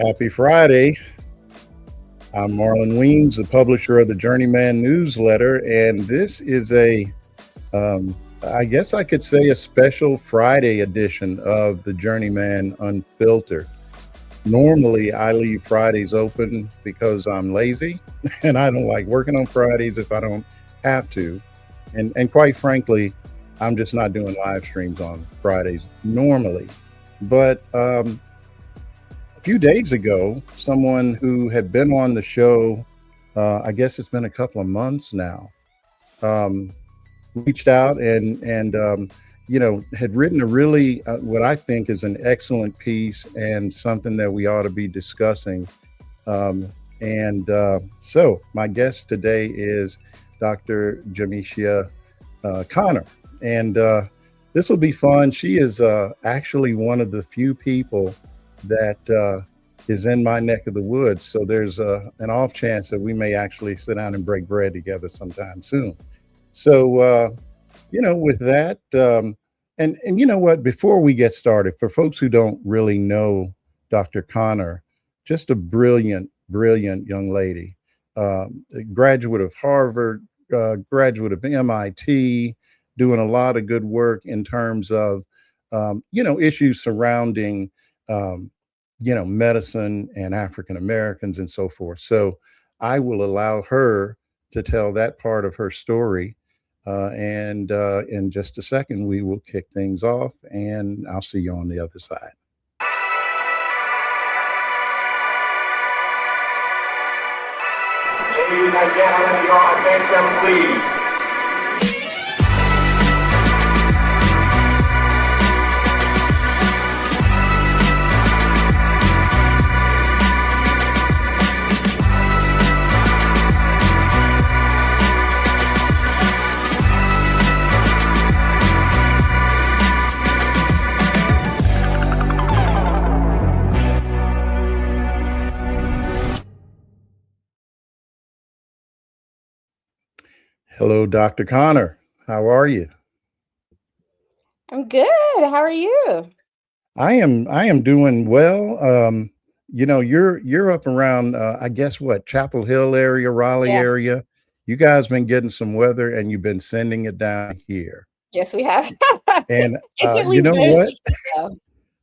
Happy Friday. I'm Marlon Weems, the publisher of the Journeyman newsletter, and this is I guess I could say, a special Friday edition of the Journeyman Unfiltered. Normally, I leave Fridays open because I'm lazy and I don't like working on Fridays if I don't have to. And quite frankly, I'm just not doing live streams on Fridays normally. But a few days ago, someone who had been on the show, I guess it's been a couple of months now, um, reached out and had written a really what I think is an excellent piece and something that we ought to be discussing. And so my guest today is Dr. Yamicia Connor, and this will be fun. She is actually one of the few people that is in my neck of the woods. So there's an off chance that we may actually sit down and break bread together sometime soon. So, with that, and you know what? Before we get started, for folks who don't really know Dr. Connor, just a brilliant, brilliant young lady, a graduate of Harvard, graduate of MIT, doing a lot of good work in terms of, issues surrounding, um, medicine and African Americans and so forth. So I will allow her to tell that part of her story. And in just a second, we will kick things off, and I'll see you on the other side. Ladies and gentlemen, your attention, please. Hello, Dr. Connor. How are you? I'm good. How are you? I am doing well. You're up around I guess what, Chapel Hill area, Raleigh Yeah. area. You guys been getting some weather and you've been sending it down here. Yes, we have. And It's at you least know very what? decent, though.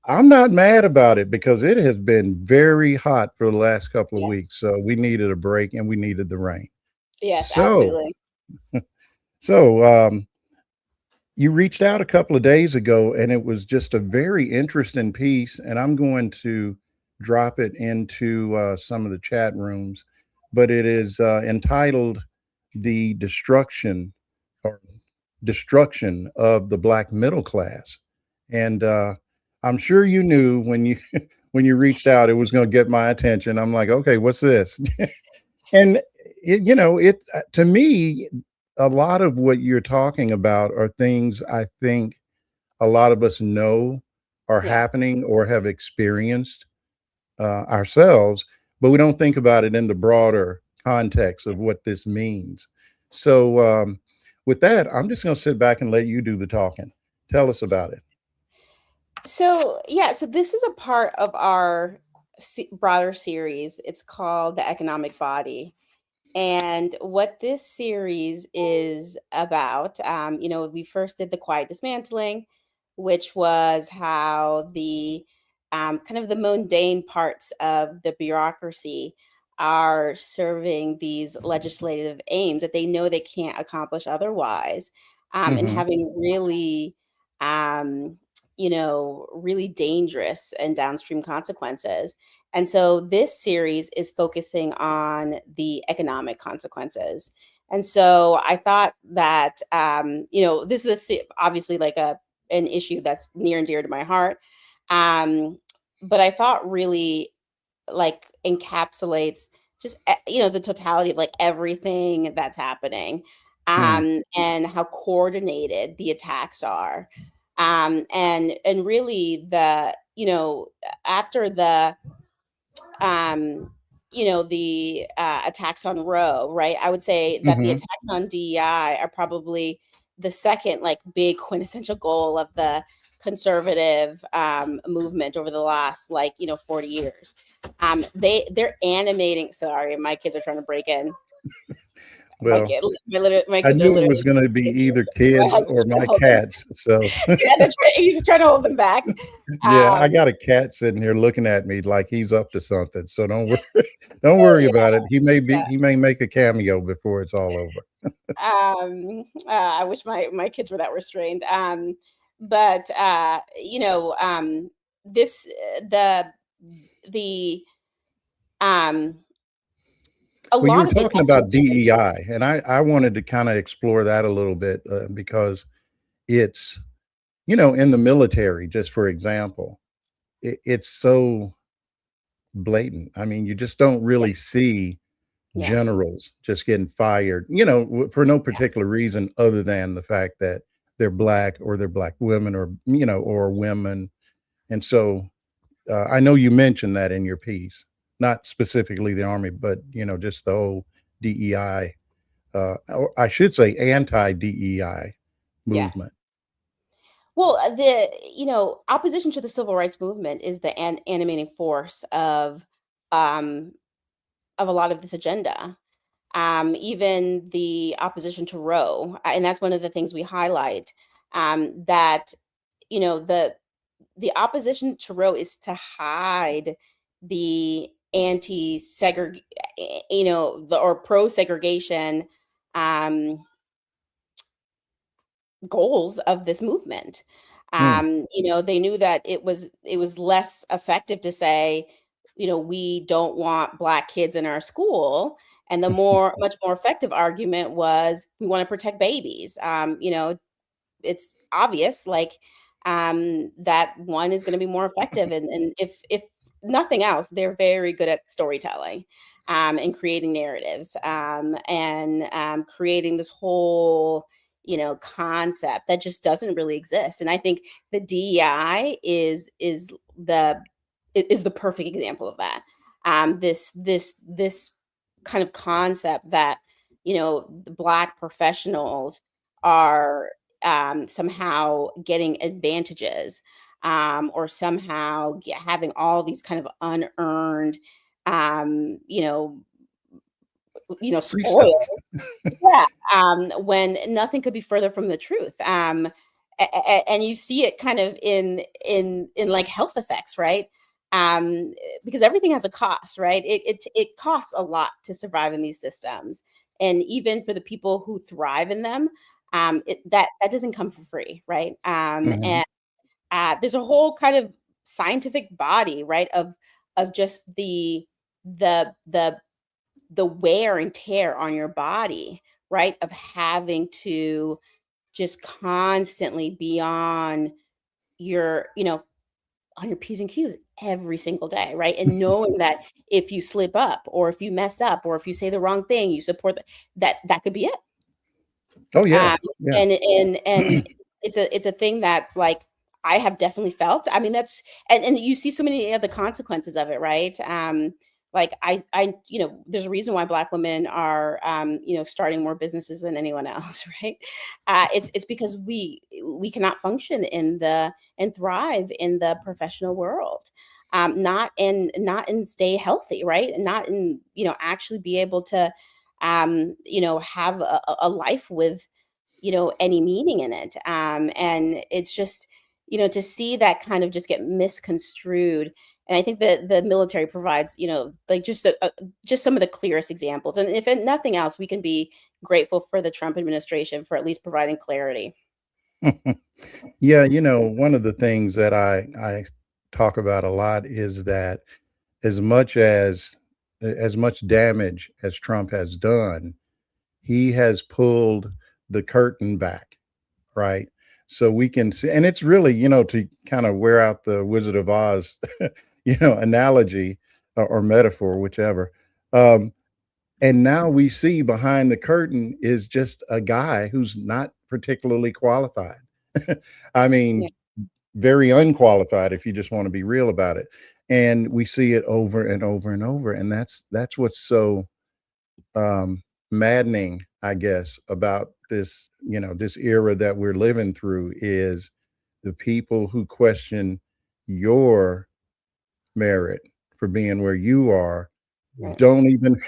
I'm not mad about it because it has been very hot for the last couple of Yes. weeks. So we needed a break and we needed the rain. Yes, So, absolutely. so you reached out a couple of days ago and it was just a very interesting piece. And I'm going to drop it into some of the chat rooms, but it is entitled The or Destruction of the Black Middle Class. And I'm sure you knew when you when you reached out it was going to get my attention. I'm like, okay, what's this? And it to me, a lot of what you're talking about are things I think a lot of us know are Yeah. happening or have experienced ourselves, but we don't think about it in the broader context of what this means. So, with that, I'm just going to sit back and let you do the talking. Tell us about it. So this is a part of our broader series. It's called The Economic Body. And what this series is about, we first did the quiet dismantling, which was how the kind of the mundane parts of the bureaucracy are serving these legislative aims that they know they can't accomplish otherwise, and Hmm. having really, um, really dangerous and downstream consequences. And so this series is focusing on the economic consequences. And so I thought that this is obviously like an issue that's near and dear to my heart. Um, but I thought really like encapsulates just the totality of like everything that's happening, Hmm. and how coordinated the attacks are, and really the after the attacks on Roe, right? I would say that the Hmm. attacks on DEI are probably the second like big quintessential goal of the conservative movement over the last 40 years. They're animating. Sorry, my kids are trying to break in. Well, My I kids are knew it literally. was going to be either My kids husband's or trying my to hold them. cats. So Yeah, he's trying to hold them back. yeah, I Um, got a cat sitting here looking at me like he's up to something. So don't worry, don't worry yeah, about it. yeah. He may make a cameo before it's all over. I wish my kids were that restrained. But this the um a Well, you lot were of it talking has to about do with DEI, and I wanted to kind of explore that a little bit because it's, in the military, just for example, it's so blatant. I mean, you just don't yeah, really see yeah, generals just getting fired, for no yeah, particular reason other than the fact that they're black or they're black women or, or women. And so I know you mentioned that in your piece, not specifically the Army, but, just the whole DEI, or I should say anti DEI yeah. movement. Well, the opposition to the civil rights movement is the animating force um of a lot of this agenda. Even the opposition to Roe, and that's one of the things we highlight. That the opposition to Roe is to hide the anti-segregation, or pro-segregation um, goals of this movement. Hmm. They knew that it was less effective to say, we don't want black kids in our school, and the much more effective argument was we want to protect babies. It's obvious, that one is going to be more effective, and if nothing else, they're very good at storytelling, and creating narratives, and creating this whole concept that just doesn't really exist. And I think the DEI the is the perfect example of that. This kind of concept that the black professionals are somehow getting advantages, or somehow having all these kind of unearned, um, you know, Free stuff. spoil. Yeah, when nothing could be further from the truth. And you see it kind of in like health effects, right? Um, because everything has a cost, right? It costs a lot to survive in these systems, and even for the people who thrive in them, that doesn't come for free, right? Hmm. And there's a whole kind of scientific body, right, of just the the the wear and tear on your body, right? Of having to just constantly be on your, on your P's and Q's every single day, right? And knowing that if you slip up, or if you mess up, or if you say the wrong thing, you support that could be it. Oh yeah, Um, yeah. and it's a thing that, like, I have definitely felt. I mean, that's and you see so many of the consequences of it, right? Like there's a reason why Black women are, starting more businesses than anyone else, right? It's because we cannot function and thrive in the professional world, not in stay healthy, right? And not in actually be able to have a life with any meaning in it. And it's just, to see that kind of just get misconstrued. And I think that the military provides, like just some of the clearest examples. And if nothing else, we can be grateful for the Trump administration for at least providing clarity. Yeah, one of the things that I talk about a lot is that as much as much damage as Trump has done, he has pulled the curtain back, right? So we can see, and it's really, to kind of wear out the Wizard of Oz, analogy or metaphor, whichever. Um, and now we see behind the curtain is just a guy who's not particularly qualified. I Yeah. mean, very unqualified if you just want to be real about it. And we see it over and over and over. And that's what's so maddening, I guess, about this, this era that we're living through is the people who question your merit for being where you are Right. don't even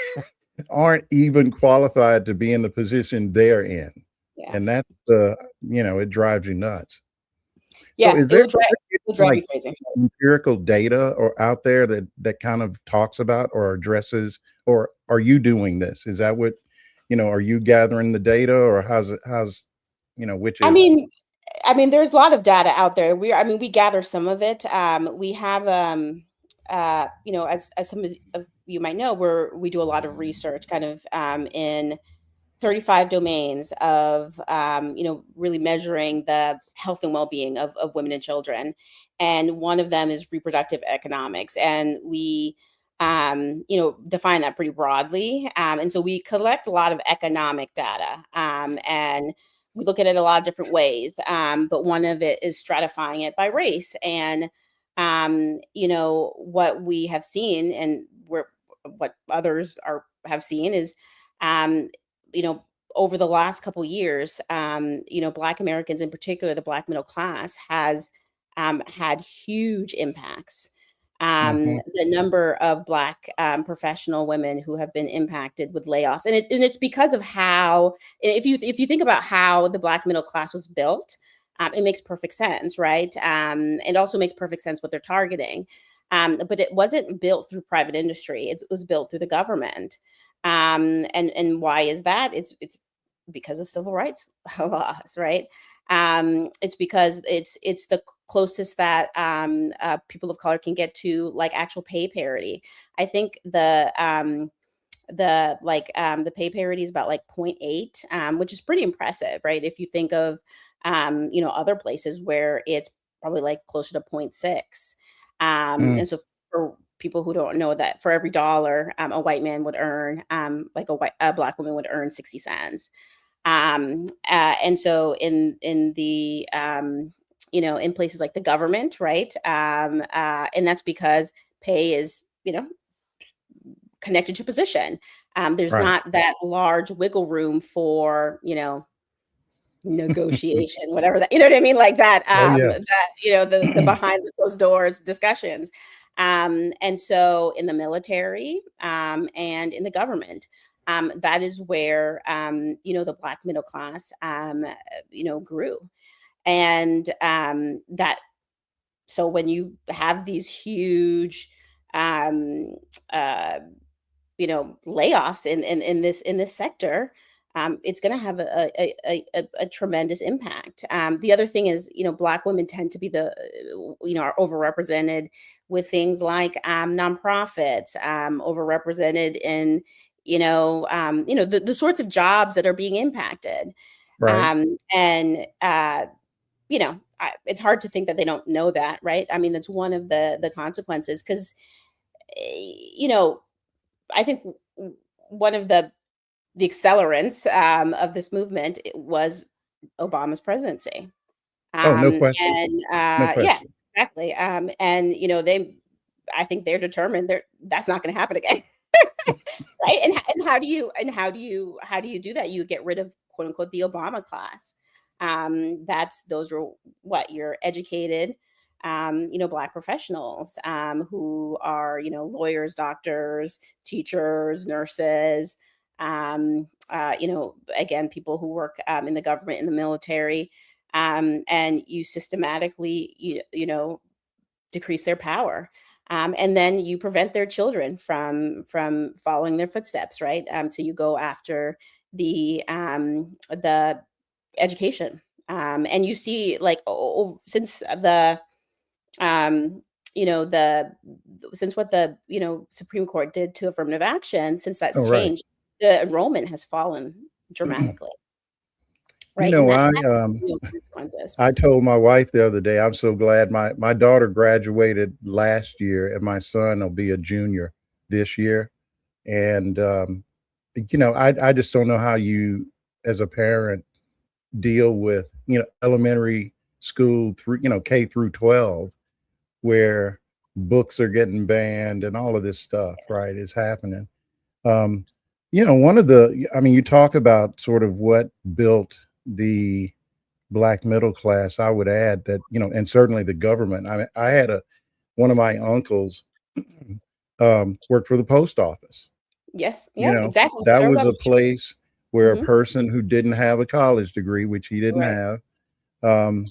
aren't even qualified to be in the position they're in. Yeah. And that's it drives you nuts. So Yeah. is there It would drive like me crazy. empirical data or out there that kind of talks about or addresses, or are you doing this? Is that what, are you gathering the data, or how's which I is it? mean, there's a lot of data out there. We gather some of it. We have, as some of you might know, we do a lot of research, kind of, in 35 domains of, really measuring the health and well-being of women and children. And one of them is reproductive economics. And we, define that pretty broadly. And so we collect a lot of economic data, and we look at it a lot of different ways. But one of it is stratifying it by race. And, what we have seen, and what others have seen is, um, you know, over the last couple years, Black Americans, in particular, the Black middle class, has, had huge impacts. Mhm. The number of Black, professional women who have been impacted with layoffs, and it's because of how, if you think about how the Black middle class was built, it makes perfect sense, right? It also makes perfect sense what they're targeting. But it wasn't built through private industry; it was built through the government. And why is that? It's because of civil rights laws, right? It's because it's the closest that, people of color can get to, like, actual pay parity. I think the pay parity is about like 0.8, which is pretty impressive, right? If you think of, other places where it's probably like closer to 0.6. Mm, And so, for people who don't know, that for every dollar, a white man would earn, like a Black woman would earn 60 cents. And so, in places like the government, right? And that's because pay is, connected to position. There's right. not that large wiggle room for, negotiation, whatever that, you know what I mean? Like that, Oh, yeah. the behind the closed doors discussions. And so, in the military, and in the government, that is where, the Black middle class, grew. And, that so when you have these huge, um, uh, layoffs in this sector, it's going to have a tremendous impact. The other thing is, Black women tend to be are overrepresented with things like, nonprofits, overrepresented in, the sorts of jobs that are being impacted. Right. And it's hard to think that they don't know that, right? I mean, that's one of the consequences, because, you know I think, one of the accelerants, of this movement, was Obama's presidency. Oh, no question. And, No yeah, question. exactly. And, I think they're determined that's not going to happen again. Right? And how do you do that? You get rid of, quote unquote, the Obama class. Those are what, your educated, Black professionals, who are, lawyers, doctors, teachers, nurses, again, people who work, in the government, in the military, and you systematically, decrease their power. And then you prevent their children from following their footsteps, right? So you go after the education, and you see, like, since um, what the, Supreme Court did to affirmative action, since that's Oh, right. changed, the enrollment has fallen dramatically, You right? And know, that I has um real consequences. I told my wife the other day, I'm so glad my daughter graduated last year, and my son will be a junior this year. And I just don't know how you, as a parent, deal with, elementary school through, K through 12, where books are getting banned and all of this stuff, right, is happening. Um, one of the, I mean, you talk about sort of what built the black middle class, I would add that, and certainly the government. I mean, I had one of my uncles worked for the post office. Yes. You Yeah. know, Exactly. that Federal was a government. place where a Hmm. person who didn't have a college degree, which he didn't Right. have, um,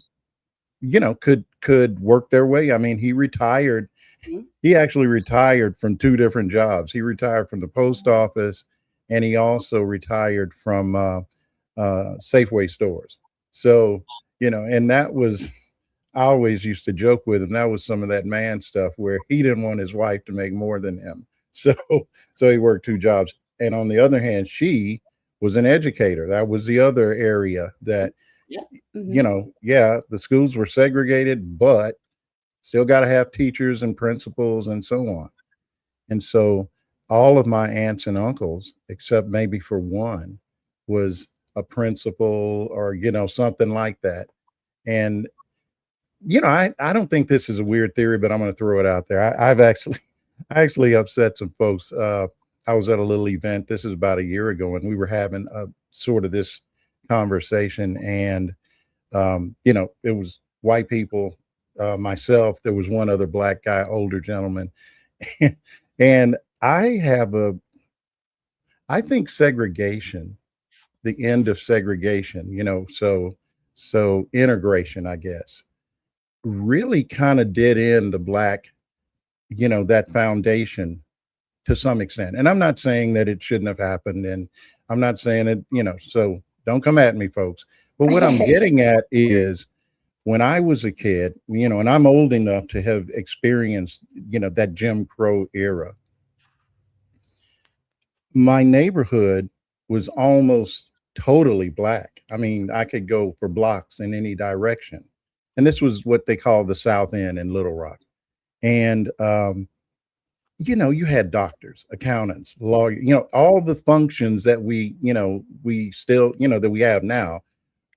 could work their way. I mean, he retired. Mhm. He actually retired from two different jobs. He retired from the post office, and he also retired from Safeway stores. So, and that was, I always used to joke with him. That was some of that man stuff where he didn't want his wife to make more than him. So, so he worked two jobs. And on the other hand, she was an educator. That was the other area that, Yeah. Hmm. yeah, the schools were segregated, but still got to have teachers and principals and so on. And so all of my aunts and uncles, except maybe for one, was a principal or, something like that. And, I don't think this is a weird theory, but I'm going to throw it out there. I've actually, I actually upset some folks. I was at a little event. This is about a year ago, and we were having a sort of this conversation. And, it was white people, myself. There was one other black guy, older gentleman. And I think segregation, the end of segregation, so integration, I guess, really kind of did in the black, that foundation to some extent. And I'm not saying that it shouldn't have happened. And I'm not saying it, so don't come at me, folks. But what I'm getting at is when I was a kid, and I'm old enough to have experienced, that Jim Crow era, my neighborhood was almost totally black. I mean, I could go for blocks in any direction. And this was what they call the South End in Little Rock. And, you had doctors, accountants, lawyers, all the functions that we still, that we have now,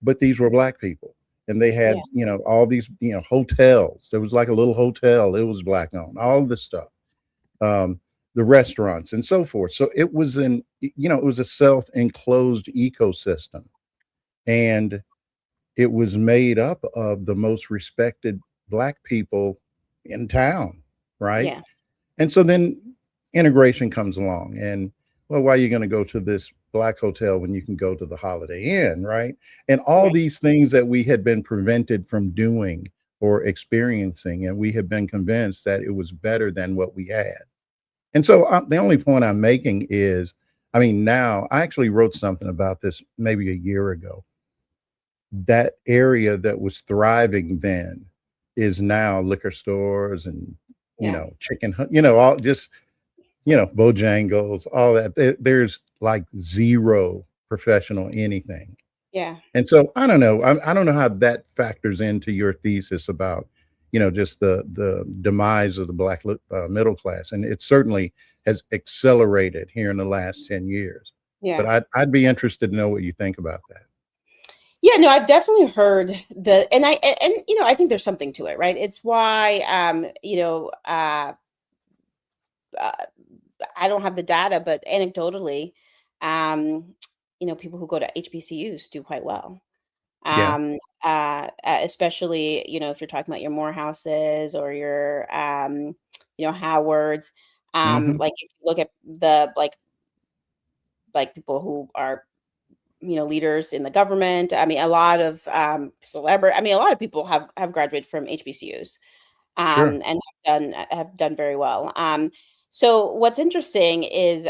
but these were black people. And they Yeah. had, all these, hotels. There was like a little hotel. It was black owned, all this stuff. Um, the restaurants and so forth. So it was it was a self-enclosed ecosystem. And it was made up of the most respected black people in town, right? Yeah. And so then integration comes along, and well, why are you going to go to this black hotel when you can go to the Holiday Inn, right? And all Right. these things that we had been prevented from doing or experiencing, and we had been convinced that it was better than what we had. And so the only point I'm making is, I mean, now I actually wrote something about this maybe a year ago. That area that was thriving then is now liquor stores and, Yeah. all just, Bojangles, all that. There's like zero professional anything. Yeah. And so I don't know. I don't know how that factors into your thesis about, just the demise of the black middle class, and it certainly has accelerated here in the last 10 years. But Yeah. I'd be interested to know what you think about that. Yeah, no, I've definitely heard and I think there's something to it, right? It's why uh I don't have the data, but anecdotally, um, people who go to HBCUs do quite well. Yeah. Especially, if you're talking about your Morehouses or your Howards. Hmm. Like if you look at the like people who are leaders in the government. I mean, a lot of celebrity. I mean, a lot of people have graduated from HBCUs, Sure. and have done very well. So what's interesting is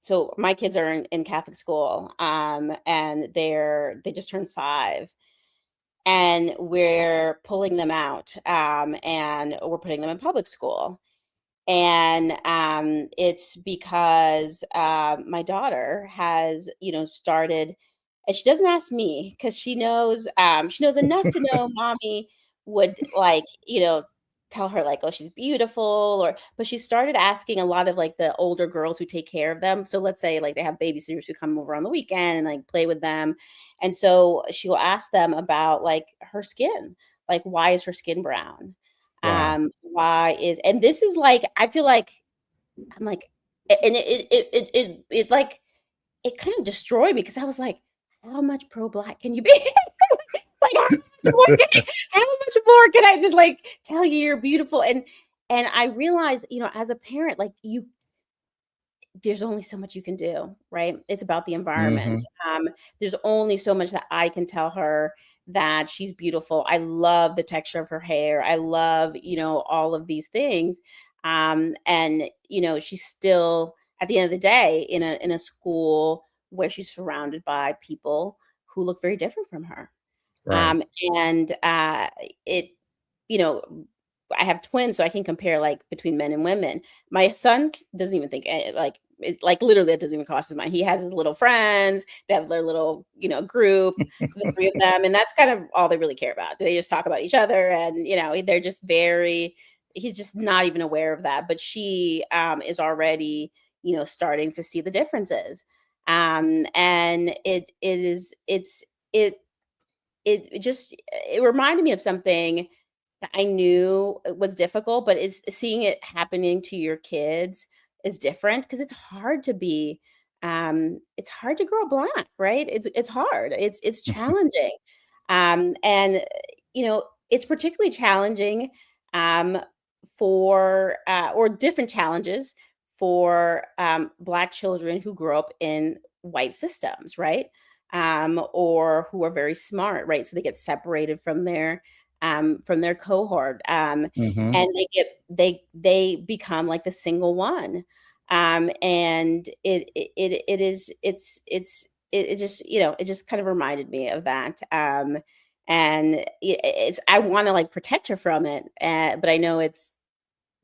so my kids are in Catholic school, and they just turned 5, and we're pulling them out, and we're putting them in public school. And it's because my daughter has started, and she doesn't ask me because she knows enough to know mommy would like tell her like, oh, she's beautiful, but she started asking a lot of like the older girls who take care of them. So let's say like they have babysitters who come over on the weekend and like play with them, and so she will ask them about like her skin, like why is her skin brown, Wow. why is, and this is like, I feel like I'm like, and it like, it kind of destroyed me because I was like, how much pro-black can you be? Like, how much more can I just like tell you you're beautiful? And I realize, as a parent, like there's only so much you can do, right? It's about the environment. Hmm. There's only so much that I can tell her that she's beautiful. I love the texture of her hair. I love, all of these things. And she's still at the end of the day in a school where she's surrounded by people who look very different from her. Right. Um, and it, you know, I have twins, so I can compare like between men and women. My son doesn't even think like it, like literally it doesn't even cross his mind. He has his little friends, they have their little, group, the three of them, and that's kind of all they really care about. They just talk about each other, and they're just very. He's just not even aware of that. But she is already, starting to see the differences, and it it just it reminded me of something that I knew was difficult, but it's seeing it happening to your kids is different because it's hard to grow black, right? It's hard. It's challenging. And it's particularly challenging um for or different challenges for black children who grow up in white systems, right? Or who are very smart, right? So they get separated from their cohort, Hmm. and they become like the single one, and it just it just kind of reminded me of that, and it's I want to like protect her from it, but I know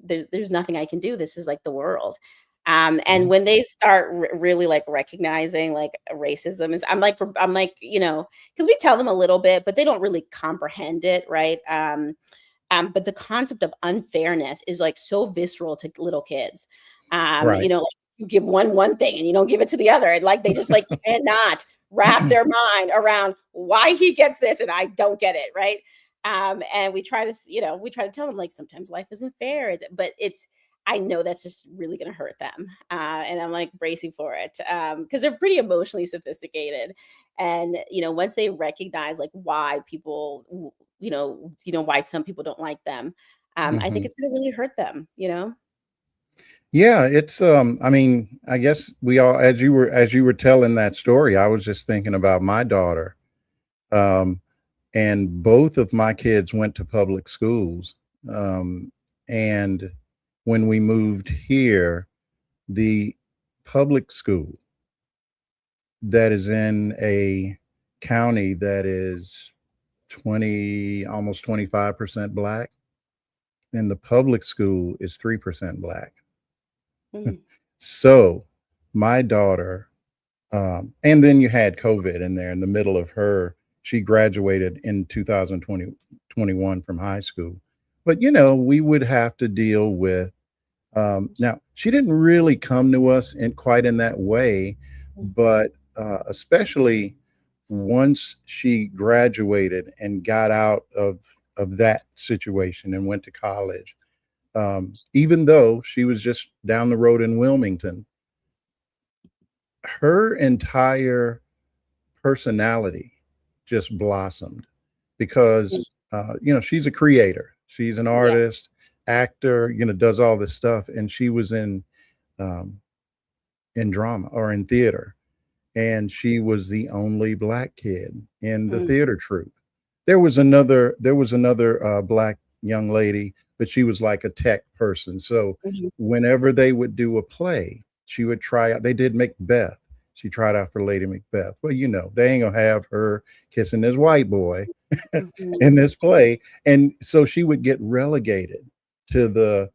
there's nothing I can do. This is like the world. And Yeah. when they start really like recognizing like racism is, I'm like, because we tell them a little bit, but they don't really comprehend it, right? But the concept of unfairness is like so visceral to little kids. Right. Like you give one thing and you don't give it to the other, and like they just like cannot wrap their mind around why he gets this and I don't get it, right? And we try to tell them like sometimes life isn't fair, but I know that's just really going to hurt them, and I'm like bracing for it because they're pretty emotionally sophisticated, and once they recognize like why people why some people don't like them. I think Hmm. it's gonna really hurt them. Yeah, it's I mean, I guess we all as you were telling that story, I was just thinking about my daughter. Um and both of my kids went to public schools. And when we moved here, the public school that is in a county that is 20, almost 25% black, and the public school is 3% black. Mm, So my daughter, and then you had COVID in there in the middle of her. She graduated in 2021 from high school. But, we would have to deal with, now, she didn't really come to us in quite in that way, mm, but especially once she graduated and got out of that situation and went to college, even though she was just down the road in Wilmington, her entire personality just blossomed because mm, she's a creator, she's an yeah, artist, actor, does all this stuff, and she was um, in drama or in theater, and she was the only black kid in the mm, theater troupe. There was another black young lady, but she was like a tech person. So mhm, whenever they would do a play, she would try out. They did Macbeth. She tried out for Lady Macbeth. Well, they ain't gonna have her kissing this white boy mhm, in this play, and so she would get relegated to the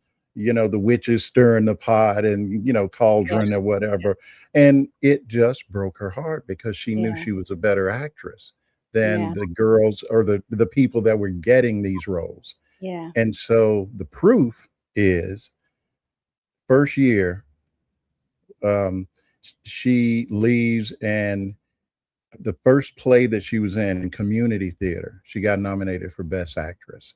witches stirring the pot and yeah, cauldron or whatever, and it just broke her heart because she knew yeah, she was a better actress than yeah, the girls or the people that were getting these roles. yeah. And so the proof is first year, um, she leaves, and the first play that she was in community theater, she got nominated for best actress.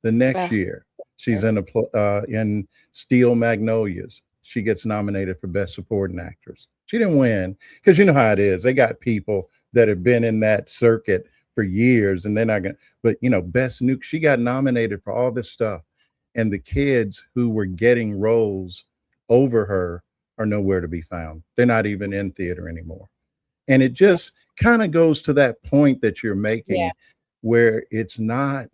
The next Oh, year, she's sure. in Steel Magnolias. she gets nominated for Best Supporting Actress. She didn't win because you know how it is. They got people that have been in that circuit for years and they're not going to, but you know, Best New, she got nominated for all this stuff. And the kids who were getting roles over her are nowhere to be found. They're not even in theater anymore. And it Yeah. just kind of goes to that point that you're Yeah. making where it's not,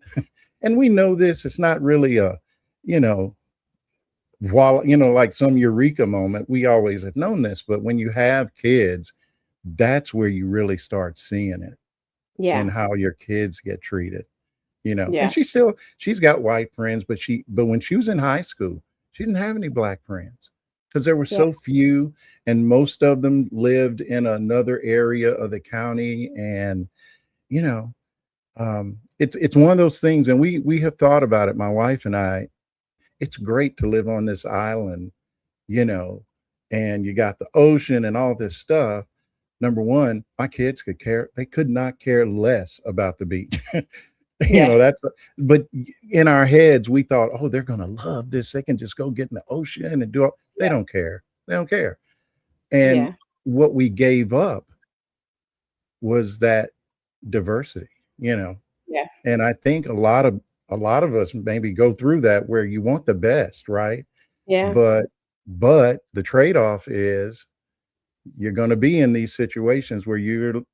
and we know this, it's not really a, you know, while, you know, like some eureka moment. We always have known this, but when you have kids, that's where you really start seeing it Yeah. in how your kids get treated, you know. And Yeah. she's got white friends, but when she was in high school, she didn't have any black friends because there were Yeah. so few, and most of them lived in another area of the county. And you know, it's one of those things, and we have thought about it, my wife and I. It's great to live on this island, you know, and you got the ocean and all this stuff. Number one, my kids they could not care less about the beach. You Yeah. know, but in our heads, we thought, oh, they're going to love this. They can just go get in the ocean and do all, they Yeah. don't care. They don't care. And Yeah. what we gave up was that diversity, you know. Yeah. And I think a lot of us maybe go through that where you want the best, right? Yeah. But the trade-off is you're going to be in these situations where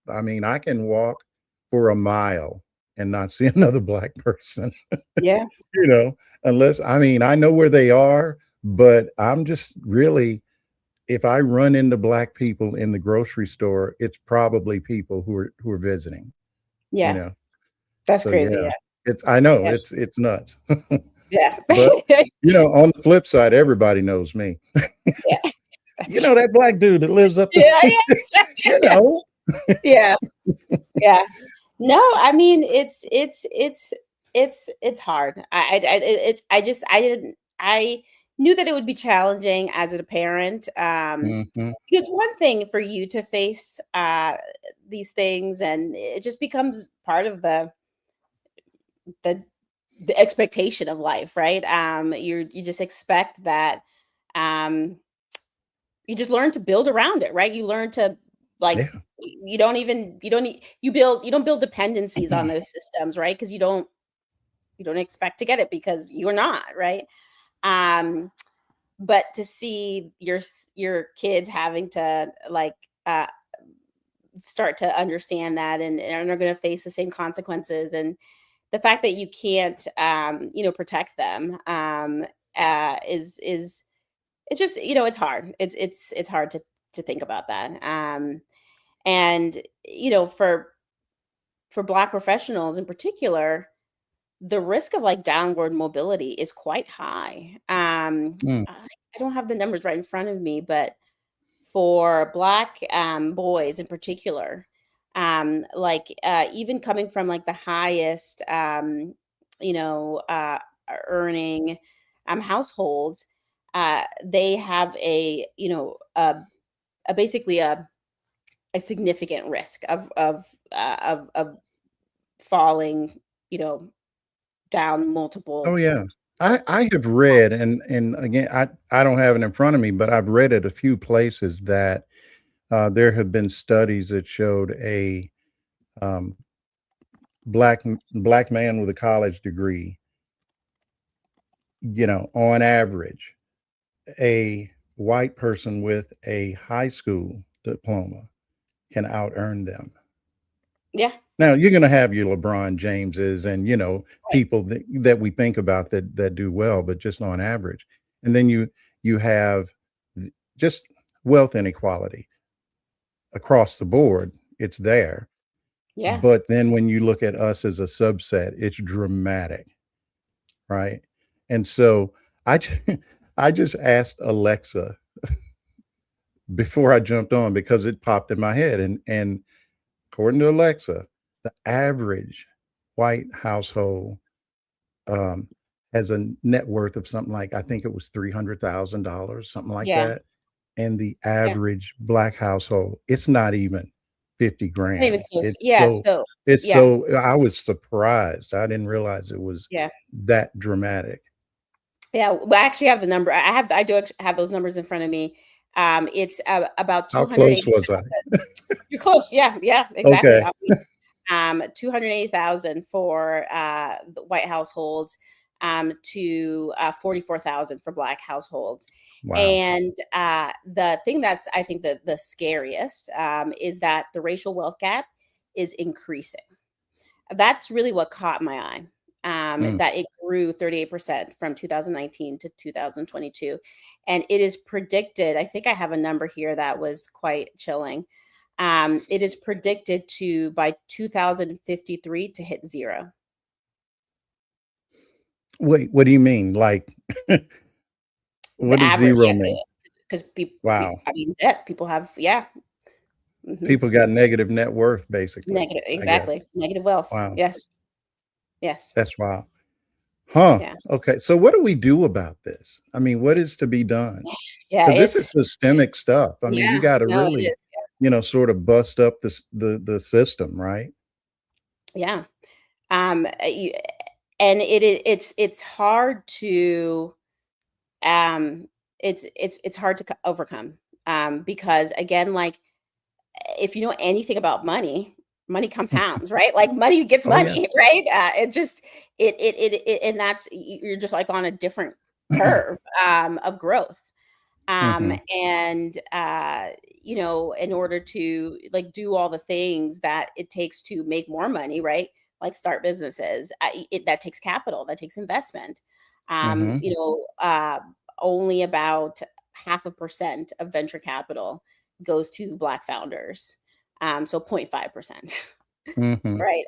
I mean, I can walk for a mile and not see another black person, Yeah. you know, unless, I mean, I know where they are, but I'm just really, if I run into black people in the grocery store, it's probably people who are visiting, you Yeah. know. That's So crazy. yeah, Yeah. I know Yeah. it's nuts. Yeah. But you know, on the flip side, everybody knows me. Yeah. You That's know that black dude that lives up there, yeah. you Yeah. know. Yeah. Yeah. No, I mean it's hard. I didn't I knew that it would be challenging as a parent. Mhm. It's one thing for you to face these things, and it just becomes part of the the expectation of life, right? You just expect that um you just learn to build around it, right? You learn to like Yeah. you don't build dependencies on those systems, right? Because you don't expect to get it because you're not, right? Um, but to see your kids having to like uh start to understand that and are going to face the same consequences, and the fact that you can't protect them is it's just, it's hard. It's hard to think about that. And for Black professionals in particular, the risk of like downward mobility is quite high. Mm. I don't have the numbers right in front of me, but for Black boys in particular, even coming from like the highest, you know, uh, earning households, they have basically a significant risk of falling, you know, down Oh multiple. yeah. I have read, and again, I don't have it in front of me, but I've read at a few places that there have been studies that showed a um, black man with a college degree, you know, on average, a white person with a high school diploma can out earn them. Yeah, Now you're going to have your LeBron Jameses and you know right. people that we think about that do well, but just on average. And then you have just wealth inequality across the board. It's there, Yeah, but then when you look at us as a subset, it's dramatic, right? And so I ju- I just asked Alexa before I jumped on because it popped in my head, and according to Alexa, the average white household um, has a net worth of something like, I think it was $300,000, something like yeah, that. And the yeah. average black household, it's not even 50 Not even grand. close. Yeah, so It's yeah, so, I was surprised. I didn't realize it was yeah. that dramatic. Yeah, well, I actually have the number. I do have those numbers in front of me. It's about How close 280. was I? You're close. Yeah, yeah, exactly. Okay. 280,000 for the white households, to 44,000 for black households. Wow. And the thing that's, I think, the scariest, is that the racial wealth gap is increasing. That's really what caught my eye. Mm. That it grew 38% from 2019 to 2022. And it is predicted, I think I have a number here that was quite chilling. It is predicted to, by 2053, to hit zero. Wait, what do you mean? Like, what The does average, zero yeah, mean? because Wow. I mean, debt people have, yeah, mhm, People got negative net worth, basically, negative, I guess. exactly, negative wealth. Wow. Yes, yes, That's wild. Huh. yeah, Okay. So what do we do about this? I mean, what is to be done? yeah. Because this is It's systemic stuff. I mean, you yeah, got to no, it really, is. sort of bust up the system, right? Yeah, you, and it's hard to um it's hard to overcome, because again, like, if you know anything about money, money compounds, right? Like, money gets Oh yeah. money, right? It just and that's, you're just like on a different curve of growth. Hmm. And in order to, like, do all the things that it takes to make more money, right? Like, start businesses, that takes capital, that takes investment. um Hmm. you know uh Only about 0.5% of venture capital goes to black founders, so 0.5%. Hmm. Right.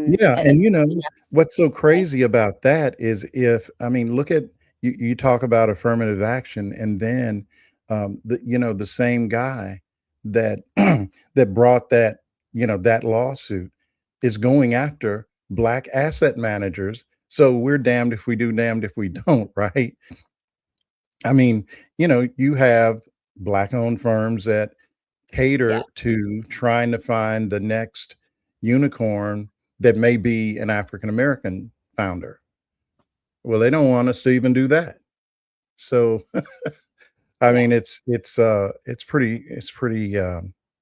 Yeah, and Especially now, what's so right? crazy about that is if I mean, look at you talk about affirmative action and then the same guy that that brought that lawsuit is going after black asset managers. So we're damned if we do, damned if we don't, right? I mean, you have black owned firms that Yeah, cater to trying to find the next unicorn that may be an African American founder. Well, they don't want us to even do that. So, I yeah, mean, it's pretty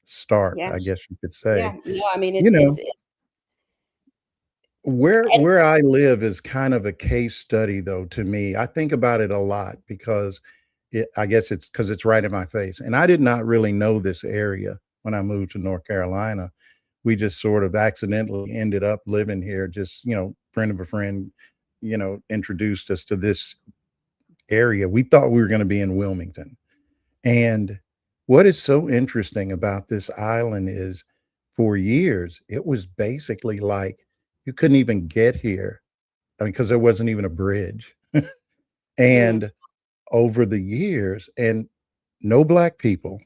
stark, yeah, I guess you could yeah. say. No, I mean, You know, it's where and where I live is kind of a case study though to me. I think about it a lot because I guess it's because it's right in my face. And I did not really know this area when I moved to North Carolina. We just sort of accidentally ended up living here. Just, friend of a friend, introduced us to this area. We thought we were going to be in Wilmington. And what is so interesting about this island is for years, it was basically like you couldn't even get here. I mean, because there wasn't even a bridge. mm, And over the years, and no black people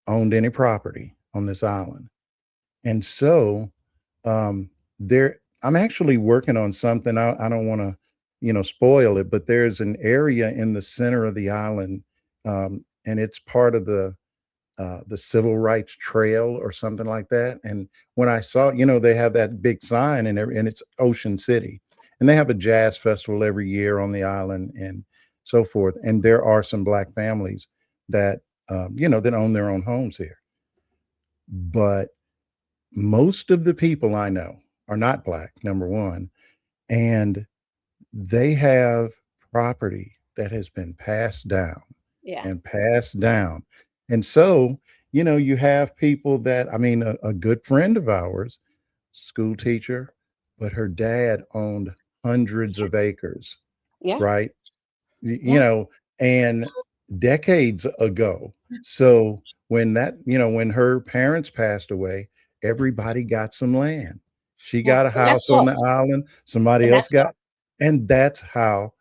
owned any property on this island. And so there I'm actually working on something. I don't want to, spoil it, but there's an area in the center of the island, and it's part of the Civil Rights Trail or something like that. And when I saw, they have that big sign and it's Ocean City, and they have a jazz festival every year on the island and so forth. And there are some black families that that own their own homes here, but most of the people I know are not black, number one, and they have property that has been passed down yeah, and passed down. And so, you have people that, I mean, a good friend of ours, school teacher, but her dad owned hundreds of acres, yeah, right? yeah, And decades ago. So when her parents passed away, everybody got some land. She yeah, got a and that's house on wealth, the island, somebody and else that's wealth. got, and that's how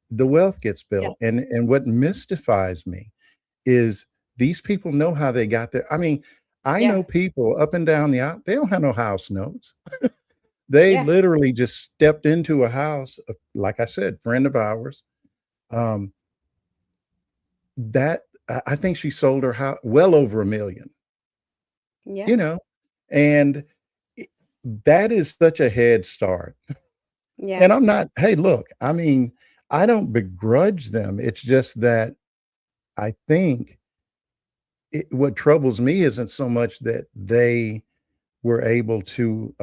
the wealth gets Yeah, built. And what mystifies me is these people know how they got there. I mean, I yeah, know people up and down the aisle, they don't have no house notes. They yeah, literally just stepped into a house, like I said, friend of ours. Um, That I think she sold her house well over 1,000,000, yeah, you know, and I that is such a head start, yeah, and I'm not hey, look, I mean, I don't begrudge them. It's just that I think what troubles me isn't so much that they were able to,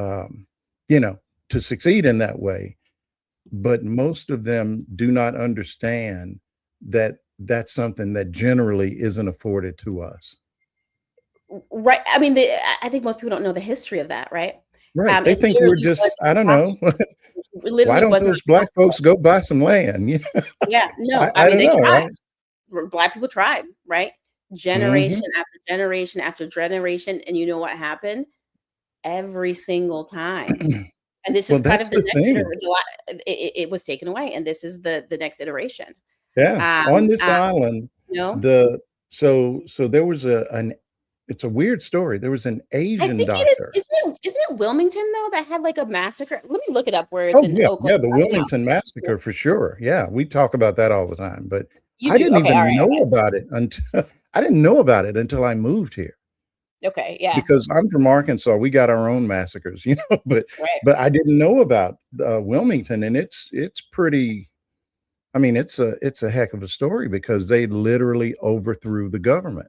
you know, to succeed in that way, but most of them do not understand that that's something that generally isn't afforded to us. Right. I mean, I think most people don't know the history of that, right? Right. They It think we're literally just, was I don't know, impossible. It why literally don't was not those black folks possible. go buy some land? You know, Yeah, no, I I mean, don't they know, tried. right? Black people tried, right? Mhm. Generation after generation after generation, and you know what happened? Every single time. And this is Well, kind that's of the the next thing. it was taken away, and this is the next iteration. Yeah, Um, on this uh, island, you know? the so there was an it's a weird story. There was an I Asian think it is doctor. isn't it Wilmington, though, that had, like, a massacre? Let me look it up where it's Oh, in yeah, Oklahoma. yeah, the No. Wilmington massacre for sure. Yeah, we talk about that all the time, but You I do? didn't Okay, even alright, know about it until I didn't know about it until I moved here okay, yeah, because I'm from Arkansas. We got our own massacres, you know, right, but I didn't know about, Wilmington, and it's pretty. I mean, it's a heck of a story because they literally overthrew the government.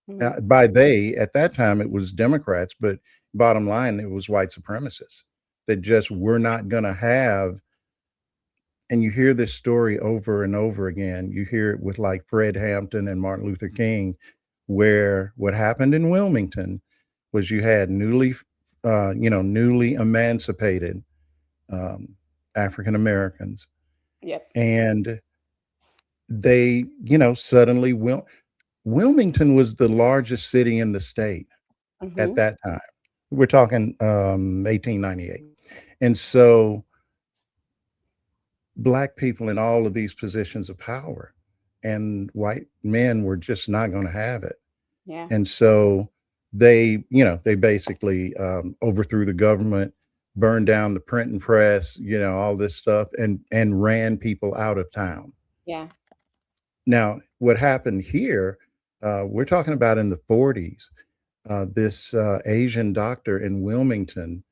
mhm, By they, at that time, it was Democrats, but bottom line, it was white supremacists that just were not gonna have, and you hear this story over and over again. You hear it with, like, Fred Hampton and Martin Luther King, where what happened in Wilmington was you had newly emancipated, um, African Americans, yep, and they, suddenly Wilmington was the largest city in the state at mhm, that time. We're talking, 1898. And so black people in all of these positions of power and white men were just not gonna have it. yeah, And so they basically, overthrew the government, burned down the printing press, all this stuff, and ran people out of town. yeah, Now, what happened here, we're talking about in the 40s. This Asian doctor in Wilmington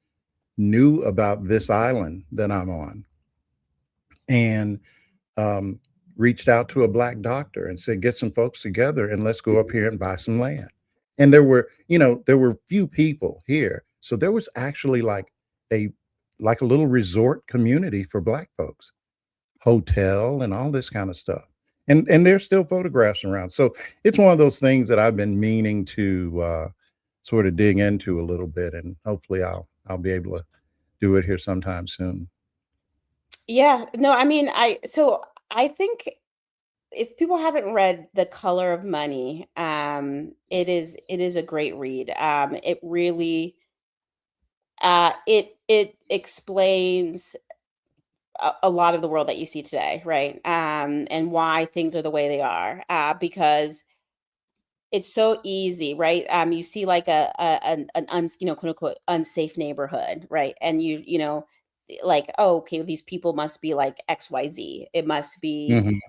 knew about this island that I'm on and um, reached out to a black doctor and said, "Get some folks together and let's go up here and buy some land." And there were few people here, so there was actually a like a little resort community for black folks, hotel and all this kind of stuff. And there's still photographs around. So it's one of those things that I've been meaning to sort of dig into a little bit, and hopefully I'll be able to do it here sometime soon. yeah. No, I mean, I think if people haven't read The Color of Money, it is a great read. It really it explains a lot of the world that you see today, right? And why things are the way they are. Because it's so easy, right? You see like quote unquote unsafe neighborhood, right? And like, oh, okay, these people must be like XYZ. It must be Mhm.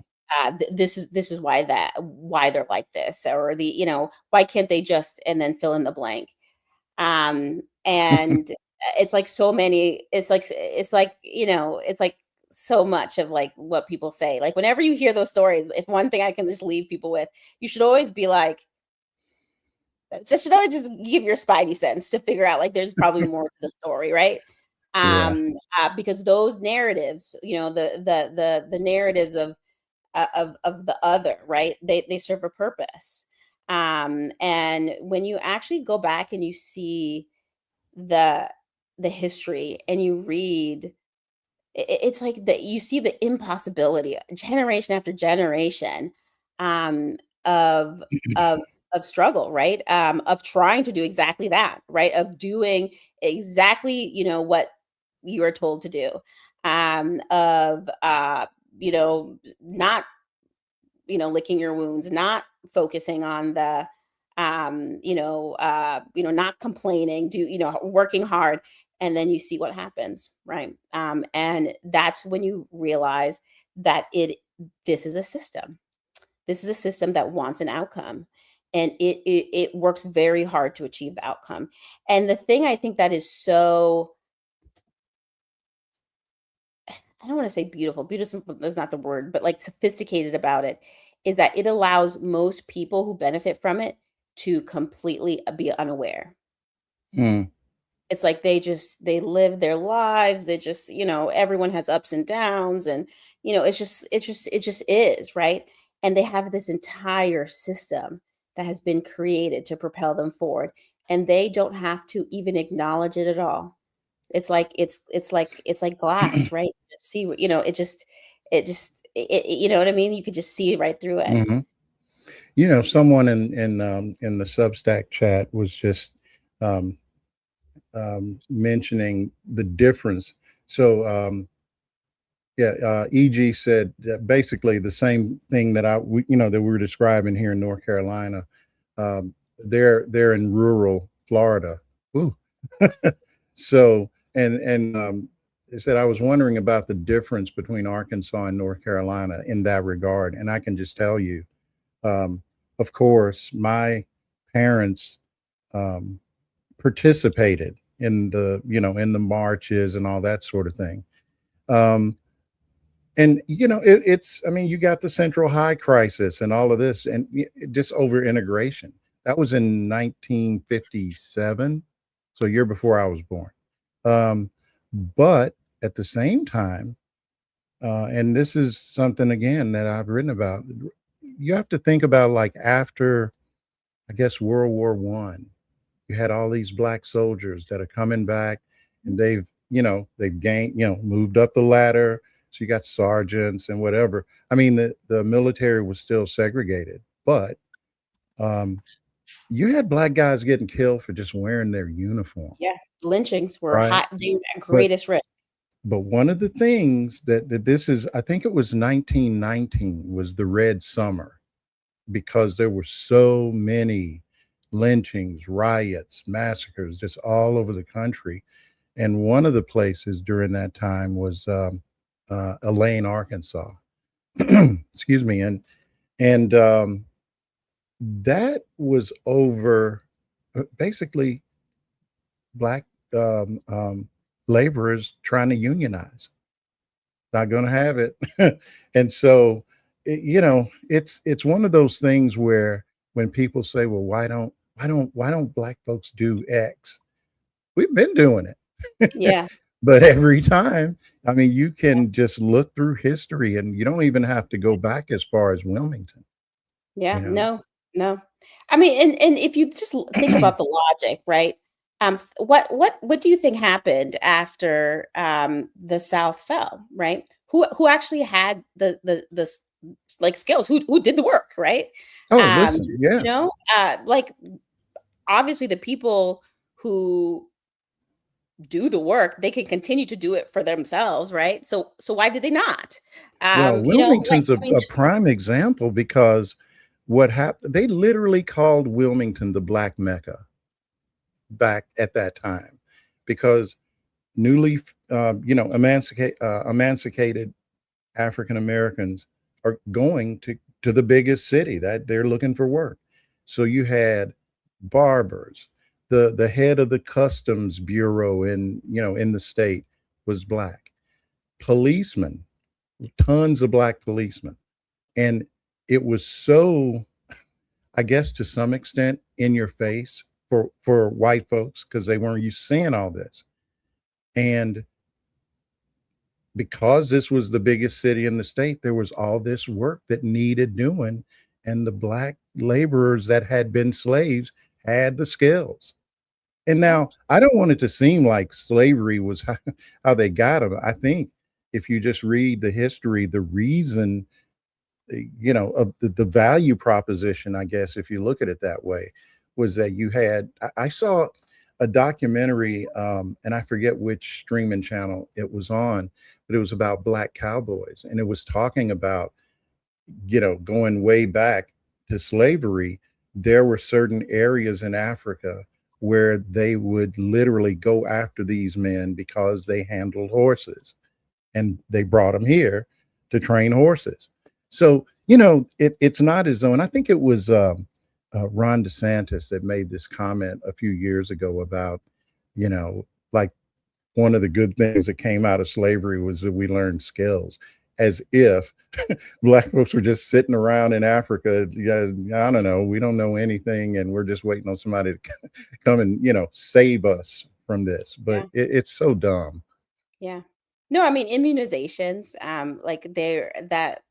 this is why they're like this, or why can't they just, and then fill in the blank. And it's like so many, it's like so much of like what people say. Like whenever you hear those stories, if one thing I can just leave people with, you should always be like, just should always just give your spidey sense to figure out like there's probably more to the story, right? Yeah. Because those narratives, the narratives of the other, right? They serve a purpose. And when you actually go back and you see the the history and you read, it's like that you see the impossibility generation after generation, um of of of struggle, right? Of trying to do exactly that, right? Of doing exactly, what you are told to do. Of not, licking your wounds, not focusing on the not complaining, working hard, and then you see what happens, right? And that's when you realize that this is a system. This is a system that wants an outcome, and it works very hard to achieve the outcome. And the thing I think that is so I don't want to say beautiful. Beautiful is not the word, but like sophisticated about it is that it allows most people who benefit from it to completely be unaware. Mm, It's like they live their lives. They just, everyone has ups and downs and, it just is, right? And they have this entire system that has been created to propel them forward and they don't have to even acknowledge it at all. It's like glass, right? You just see what you know what I mean? You could just see right through it. hmm. Someone in the Substack chat was just um, mentioning the difference. So yeah, EG said that basically the same thing that that we were describing here in North Carolina. They're in rural Florida. Ooh. So they said I was wondering about the difference between Arkansas and North Carolina in that regard, and I can just tell you, um, of course, my parents um, participated in the marches and all that sort of thing. Um, and it's, I mean, you got the Central High crisis and all of this, and just over integration. That was in 1957, so a year before I was born. Um, but at the same time, and this is something again that I've written about, you have to think about, like, after, I guess, World War I, you had all these black soldiers that are coming back, and they've gained, moved up the ladder. So you got sergeants and whatever. I mean, the military was still segregated, but um, you had black guys getting killed for just wearing their uniform, Yeah. Lynchings were right? hot, they were at But greatest risk. one of the things that this is, I think it was 1919, was the Red Summer, because there were so many lynchings, riots, massacres, just all over the country. And one of the places during that time was Elaine, Arkansas. Excuse me, and that was over basically black um, um, laborers trying to unionize. Not going to have it, and so it's one of those things where when people say, "Well, why don't black folks do X?" We've been doing it. Yeah. But every time, I mean, you can just look through history and you don't even have to go back as far as Wilmington, you Yeah, know? no, no. I mean, and if you just think about the logic, right? What do you think happened after the South fell, right? Who actually had like skills? Who did the work, right? Oh, Um, listen, yeah. like obviously the people who do the work, they can continue to do it for themselves, right? So why did they not? Well, Like Wilmington's I mean, a just prime example, because what happened, they literally called Wilmington the Black Mecca back at that time, because newly, emancipated African Americans are going to the biggest city that they're looking for work. So you had barbers, the head of the customs bureau in the state was black, policemen, tons of black policemen, and it was so, I guess, to some extent, in your face for white folks, because they weren't used to seeing all this. And because this was the biggest city in the state, there was all this work that needed doing. And the black laborers that had been slaves had the skills. And yeah, now I don't want it to seem like slavery was how they got them. I think if you just read the history, the reason, of the value proposition, I guess, if you look at it that way, was that you had, I saw a documentary, and I forget which streaming channel it was on, but it was about black cowboys. And it was talking about, going way back to slavery, there were certain areas in Africa where they would literally go after these men because they handled horses, and they brought them here to train horses. So, it's not as though, and I think it was Ron DeSantis that made this comment a few years ago about, like, one of the good things that came out of slavery was that we learned skills, as if black folks were just sitting around in Africa. Yeah, I don't know. We don't know anything, and we're just waiting on somebody to come and save us from this. But Yeah. it's so dumb. Yeah. No, I mean immunizations, like they're that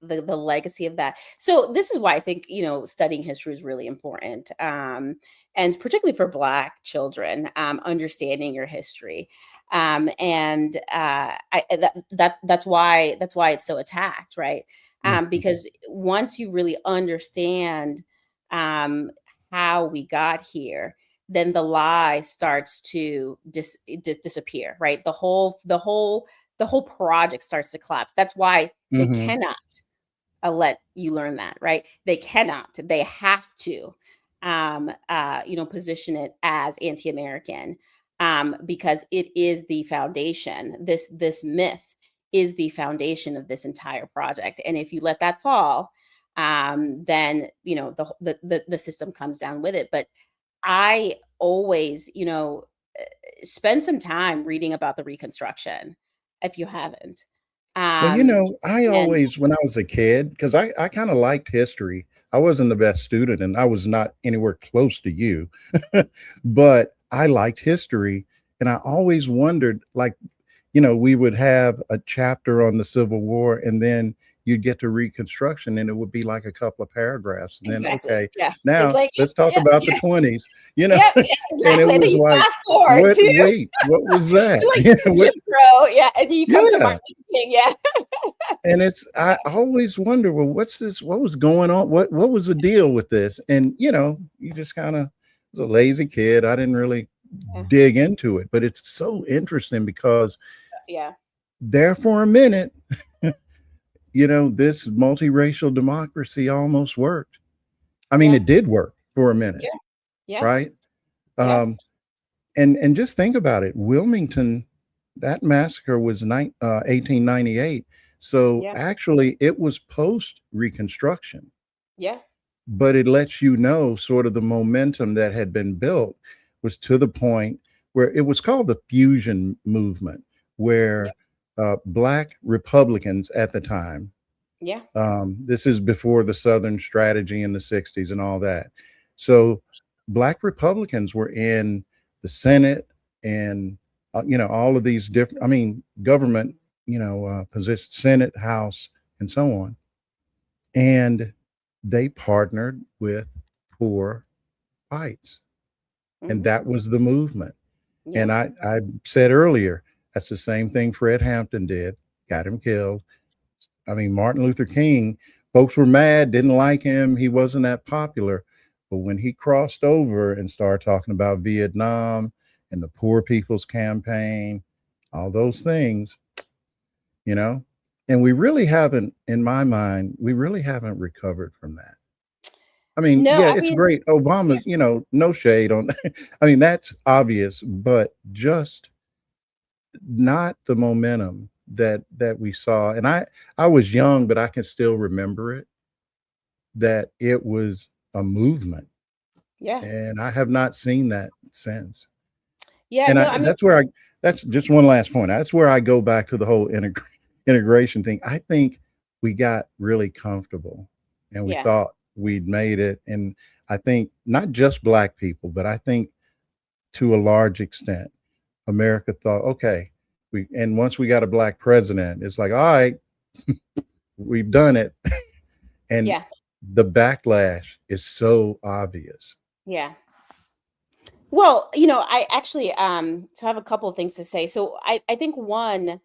the legacy of that. So this is why I think, studying history is really important. And particularly for Black children, understanding your history. And that's why it's so attacked, right? Mhm. Because once you really understand um how we got here, then the lie starts to disappear, right? The whole project starts to collapse. That's why they Mhm. cannot let you learn that, right? They cannot. They have to, position it as anti-American, because it is the foundation. This myth is the foundation of this entire project, and if you let that fall, then the system comes down with it. But I always, spend some time reading about the Reconstruction if you haven't. Well, Um, I and always, when I was a kid, because I kind of liked history. I wasn't the best student, and I was not anywhere close to you, but I liked history, and I always wondered, like, we would have a chapter on the Civil War, and then you'd get to Reconstruction, and it would be like a couple of paragraphs, and then exactly, okay, yeah, it's now like, let's talk yep, about the yeah, 20s, yeah, yeah, and it exactly. And then was you like, fast forward what? too. Wait, what was that? You like skip What? Jim Crow, yeah, and then you come to Yeah. Martin Luther King, yeah, And I always wonder, well, what's this? What was going on? What was the deal with this? And you just kind of was a lazy kid. I didn't really yeah, dig into it, but it's so interesting because yeah, there for a minute, this multiracial democracy almost worked. I mean, yeah, it did work for a minute, yeah, yeah, right? yeah, Um, and just think about it. Wilmington, that massacre was 1898. So yeah, actually, it was post Reconstruction, yeah, but it lets you know sort of the momentum that had been built was to the point where it was called the fusion movement, yeah, where Black Republicans at the time, yeah, this is before the Southern strategy in the 60s and all that. So Black Republicans were in the Senate and, all of these different, I mean, government, positions, Senate, House, and so on. And they partnered with poor whites. And mhm, that was the movement. yeah, And I said earlier, that's the same thing Fred Hampton did, got him killed. I mean, Martin Luther King, folks were mad, didn't like him. He wasn't that popular. But when he crossed over and started talking about Vietnam and the Poor People's Campaign, all those things, you know, and we really haven't, in my mind, we really haven't recovered from that. I mean, no, yeah, I it's mean, great. yeah, Obama's, no shade on, I mean, that's obvious, but just not the momentum that we saw. And I was young, but I can still remember it, that it was a movement. yeah, And I have not seen that since. yeah, And no, I mean, that's just one last point. That's where I go back to the whole integration thing. I think we got really comfortable and we yeah, thought we'd made it. And I think not just Black people, but I think to a large extent, America thought, okay, and once we got a Black president, it's like, all right, we've done it. And yeah, the backlash is so obvious. yeah. Well, I actually, so I have a couple of things to say. So I think one,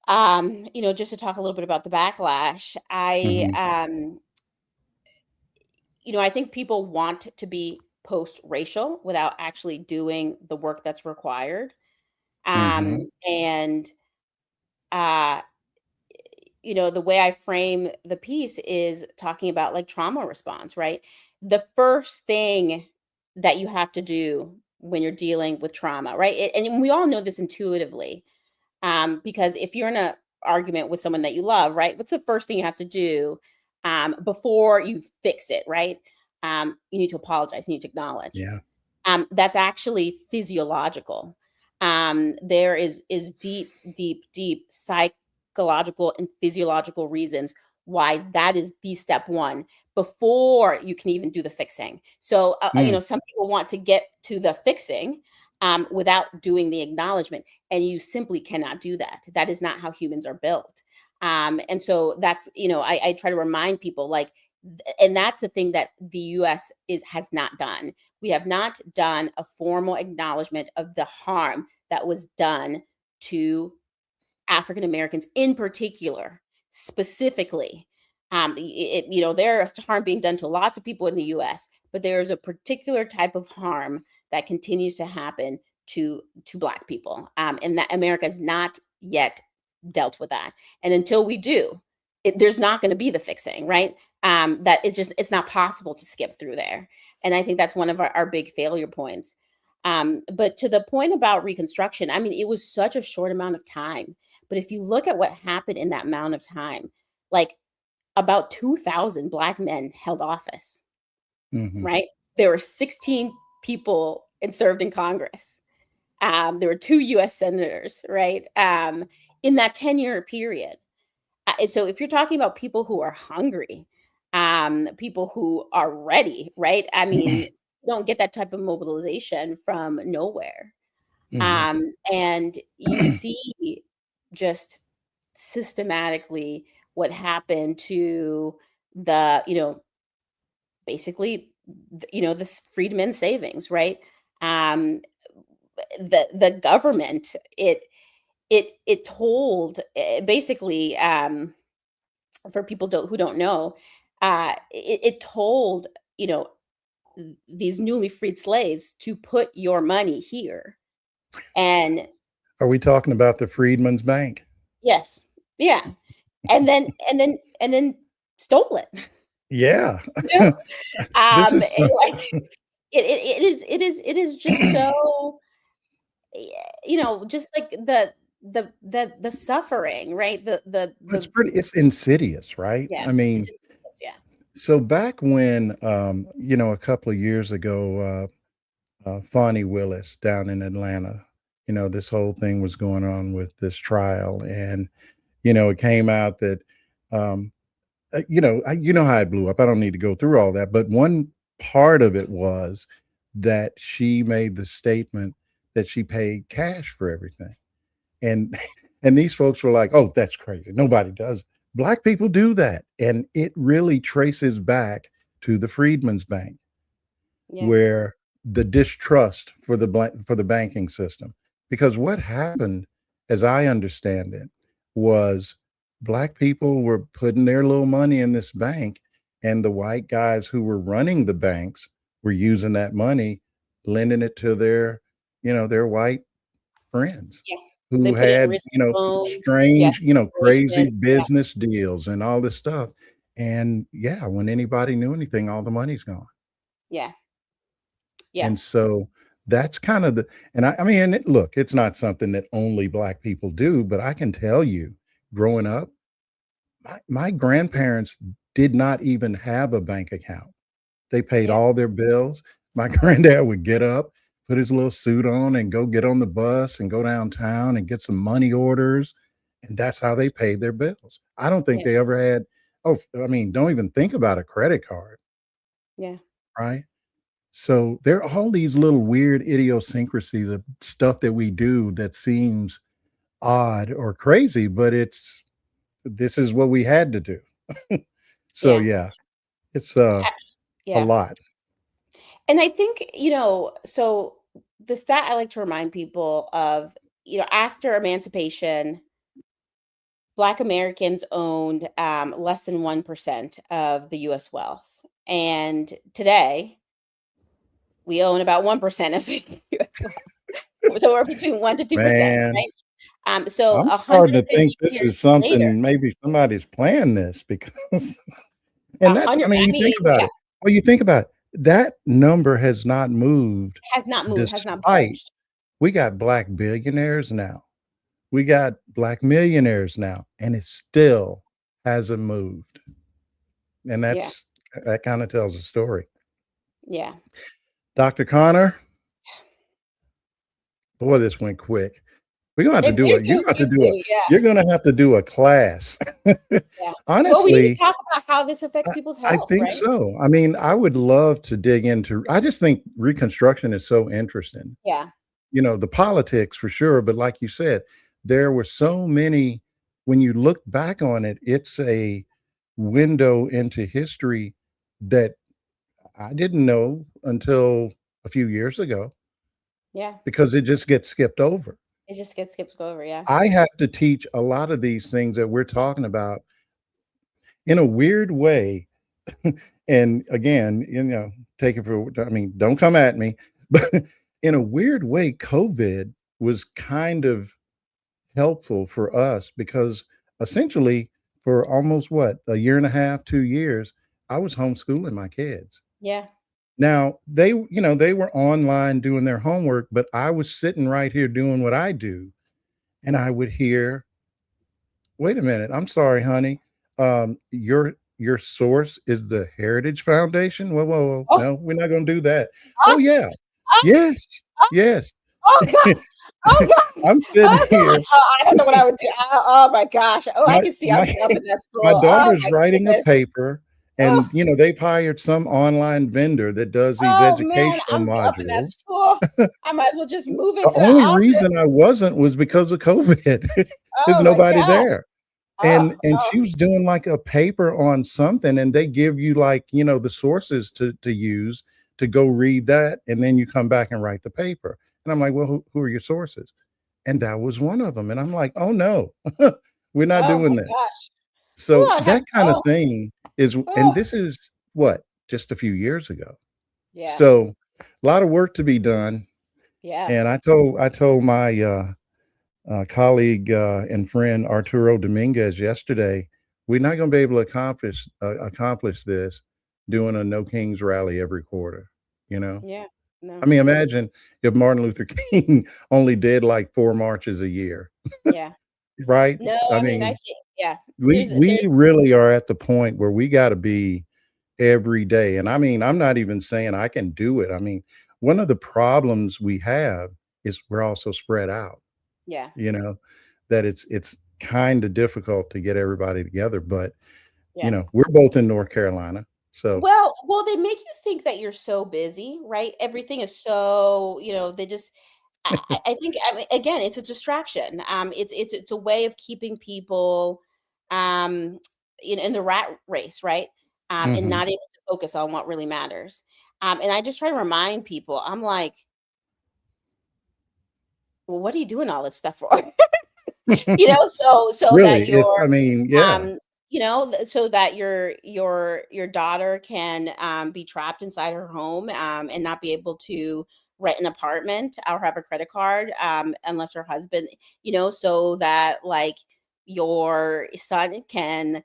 just to talk a little bit about the backlash, Hmm. I think people want to be post-racial without actually doing the work that's required. Hmm. And uh, the way I frame the piece is talking about like trauma response, right? The first thing that you have to do when you're dealing with trauma, right? And we all know this intuitively. Because if you're in a argument with someone that you love, right? What's the first thing you have to do before you fix it, right? You need to apologize. You need to acknowledge. Yeah. That's actually physiological. There is deep, deep, deep psychological and physiological reasons why that is the step one before you can even do the fixing. So, Mm, some people want to get to the fixing without doing the acknowledgement, and you simply cannot do that. That is not how humans are built. And so that's, I try to remind people like, and that's the thing that the US has not done. We have not done a formal acknowledgement of the harm that was done to African Americans in particular, specifically. There is harm being done to lots of people in the US, but there is a particular type of harm that continues to happen to Black people. And that America has not yet dealt with that. And until we do, there's not going to be the fixing, right? That it's not possible to skip through there. And I think that's one of our big failure points. But to the point about Reconstruction, I mean, it was such a short amount of time. But if you look at what happened in that amount of time, like about 2,000 Black men held office, mhm, right? There were 16 people and served in Congress. There were 2 US senators, right? In that 10-year period. So if you're talking about people who are hungry, people who are ready, right? I mean, you don't get that type of mobilization from nowhere. mhm. And you see just systematically what happened to the, basically, this freedmen savings, right? Um, the government, it told basically, for people who don't know, it told, you know, these newly freed slaves to put your money here. And Are we talking about the Freedmen's Bank? yes, yeah. And then stole it. Yeah. You know? This is so Like it is just so, just like the suffering, right? it's The pretty it's insidious, right? Yeah, I it's mean, yeah. so back when, a couple of years ago, Fonnie Willis down in Atlanta, this whole thing was going on with this trial, and, it came out that, um, you know how it blew up. I don't need to go through all that, but one part of it was that she made the statement that she paid cash for everything. And and these folks were like, "Oh, that's crazy. Nobody does." Black people do that, and it really traces back to the Freedmen's Bank, Yeah, where the distrust for the banking system. Because what happened, as I understand it, was black people were putting their little money in this bank, and the white guys who were running the banks were using that money, lending it to their white friends yeah. They who put it in had, risky loans. strange, Yes, crazy speculation. Yeah, business deals and all this stuff. And yeah, when anybody knew anything, all the money's gone. yeah, yeah, And so that's kind of I mean, look, it's not something that only black people do, but I can tell you, growing up, my grandparents did not even have a bank account. They paid yeah, all their bills. My granddad would get up, put his little suit on, and go get on the bus and go downtown and get some money orders, and that's how they paid their bills. I don't think yeah, they ever had I mean, don't even think about a credit card, yeah, right? So, there are all these little weird idiosyncrasies of stuff that we do that seems odd or crazy, but this is what we had to do. So, yeah, yeah, it's, a yeah. lot. And I think, so the stat I like to remind people of, after emancipation, Black Americans owned less than 1% of the US wealth. And today, we own about 1% of the US wealth. So we're between 1 to 2%, Man. right? So I'm starting to 150 think this is years later, something maybe somebody's planned this because and that's I 100, mean, I you think mean, about yeah, it. Well, you think about it, that number has not moved has not moved, has not despite budged. we got black billionaires now. We got black millionaires now, and it still hasn't moved. And Yeah, that kinda tells a story. yeah. Dr. Connor, Boy, this went quick. We're gonna have to It do did a go quickly, yeah, you're gonna have to do a class. yeah. Well, we need to Honestly, talk about how this affects I people's I health, think right? so. I mean, I would love to dig into I just think Reconstruction is so interesting. Yeah, The politics for sure, but like you said, there were so many when you look back on it, it's a window into history that I didn't know until a few years ago yeah. because it just gets skipped over. It just gets skipped over, yeah. I have to teach a lot of these things that we're talking about in a weird way. And again, take it for, I mean, don't come at me, but in a weird way, COVID was kind of helpful for us because essentially for almost what, a year and a half, 2 years, I was homeschooling my kids. Yeah. Now they were online doing their homework, but I was sitting right here doing what I do. And I would hear, wait a minute, I'm sorry, honey. Your source is the Heritage Foundation? Whoa, whoa, whoa. Oh, No, we're not gonna do that. oh, Oh yeah. oh, Yes. oh, Yes. oh god, oh god, I'm sitting oh god. here. Oh, I don't know what I would do. Oh my gosh. Oh, I My can see my I'm up in that my school. Oh daughter's my writing a goodness. paper Oh, and they've hired some online vendor that does these oh man, educational I'm up in that modules. school. I might as well just move The into that only office. reason I wasn't was because of COVID. There's Oh my nobody gosh. there. And Oh, and oh, she was doing like a paper on something, and they give you like, the sources to use to go read that, and then you come back and write the paper. And I'm like, well, who are your sources? And that was one of them. And I'm like, oh no, we're not oh doing my this. gosh. Ooh, So I'd have that kind of oh, thing is, and oh, this is what, just a few years ago. yeah, So a lot of work to be done. yeah. And I told my colleague and friend Arturo Dominguez yesterday, we're not going to be able to accomplish this doing a No Kings rally every quarter. You know, Yeah. I No. mean, imagine if Martin Luther King only did like 4 marches a year, Yeah. right? No, I I mean, I mean, think yeah. we There's really are at the point where we got to be every day. And I mean, I'm not even saying I can do it. I mean, one of the problems we have is we're also spread out, yeah. you know, that it's kind of difficult to get everybody together. But, Yeah. we're both in North Carolina. So, Well, they make you think that you're so busy, right? Everything is so, they just I think I mean, again, it's a distraction. It's a way of keeping people um in the rat race, right? And mhm. not able to focus on what really matters. And I just try to remind people, I'm like, well, what are you doing all this stuff for? So that Really, if I mean, yeah. so that your daughter can be trapped inside her home and not be able to rent an apartment or have a credit card unless her husband, so that like your son can